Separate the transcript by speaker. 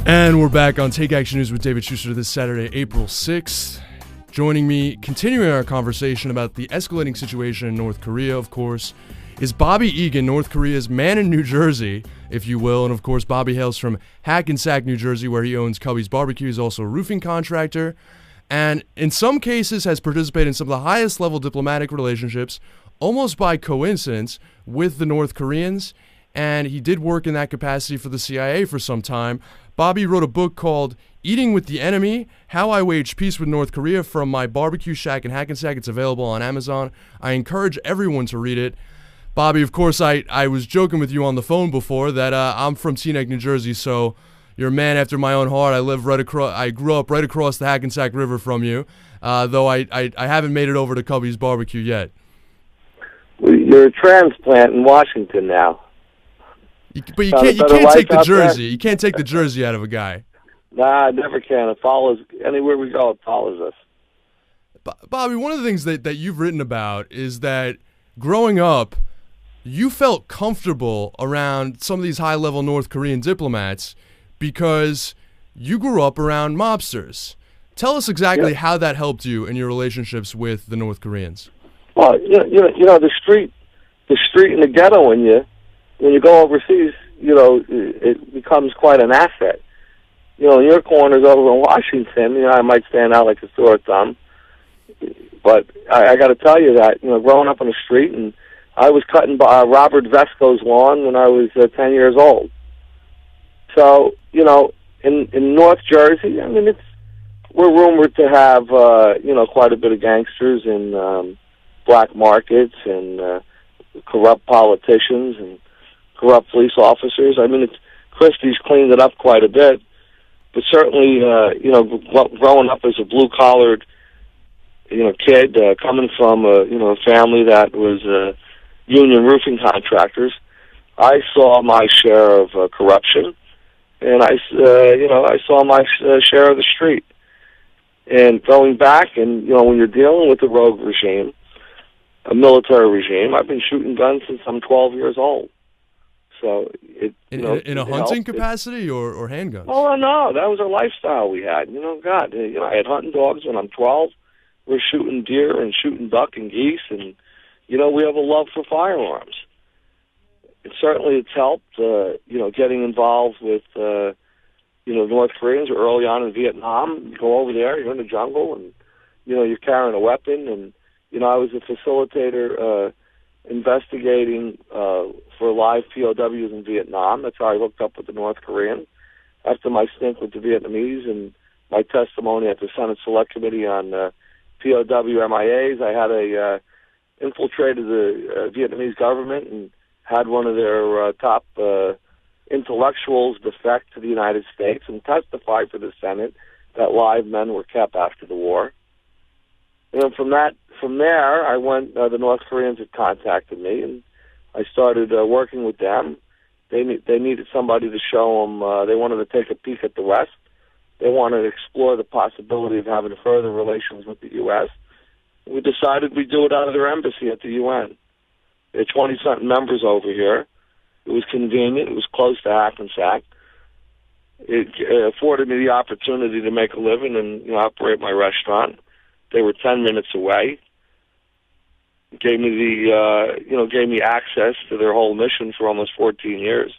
Speaker 1: And we're back on Take Action News with David Shuster this Saturday, April 6th. Joining me, continuing our conversation about the escalating situation in North Korea, of course, is Bobby Egan, North Korea's man in New Jersey, if you will. And of course, Bobby hails from Hackensack, New Jersey, where he owns Cubby's Barbecue. He's also a roofing contractor, and in some cases has participated in some of the highest level diplomatic relationships, almost by coincidence, with the North Koreans. And he did work in that capacity for the CIA for some time. Bobby wrote a book called Eating with the Enemy, How I Waged Peace with North Korea from My Barbecue Shack in Hackensack. It's available on Amazon. I encourage everyone to read it. Bobby, of course, I was joking with you on the phone before that I'm from Teaneck, New Jersey, so you're a man after my own heart. I grew up right across the Hackensack River from you, though I haven't made it over to Cubby's Barbecue yet.
Speaker 2: Well, you're a transplant in Washington now.
Speaker 1: But you can't take the jersey. You can't take the jersey out of a guy.
Speaker 2: Nah, I never can. It follows anywhere we go. It follows us.
Speaker 1: Bobby, one of the things that you've written about is that growing up, you felt comfortable around some of these high-level North Korean diplomats because you grew up around mobsters. Tell us exactly how that helped you in your relationships with the North Koreans.
Speaker 2: Well, you know, the street in the ghetto when you go overseas, it becomes quite an asset. In your corners over in Washington, I might stand out like a sore thumb. But I got to tell you that, growing up on the street, and I was cutting Robert Vesco's lawn when I was 10 years old. So, in North Jersey, we're rumored to have, quite a bit of gangsters and black markets and corrupt politicians and corrupt police officers. Christie's cleaned it up quite a bit, but certainly, growing up as a blue-collared, kid, coming from a family that was union roofing contractors, I saw my share of corruption, and I saw my share of the street. And going back, and when you're dealing with a rogue regime, a military regime, I've been shooting guns since I'm 12 years old. So
Speaker 1: in a hunting capacity or handguns?
Speaker 2: Oh no, that was our lifestyle we had. I had hunting dogs when I'm 12. We're shooting deer and shooting duck and geese, and we have a love for firearms. And certainly it's helped. Getting involved with North Koreans early on in Vietnam. You go over there, you're in the jungle, and you're carrying a weapon. And I was a facilitator investigating for live POWs in Vietnam. That's how I hooked up with the North Korean. After my stint with the Vietnamese and my testimony at the Senate Select Committee on POW MIAs, I had infiltrated the Vietnamese government and had one of their top intellectuals defect to the United States and testify for the Senate that live men were kept after the war. And from there, I went. The North Koreans had contacted me, and I started working with them. They needed somebody to show them. They wanted to take a peek at the West. They wanted to explore the possibility of having further relations with the U.S. We decided we'd do it out of their embassy at the UN. There are 20-something members over here. It was convenient. It was close to Hackensack. It afforded me the opportunity to make a living and operate my restaurant. They were 10 minutes away. Gave me access to their whole mission for almost 14 years.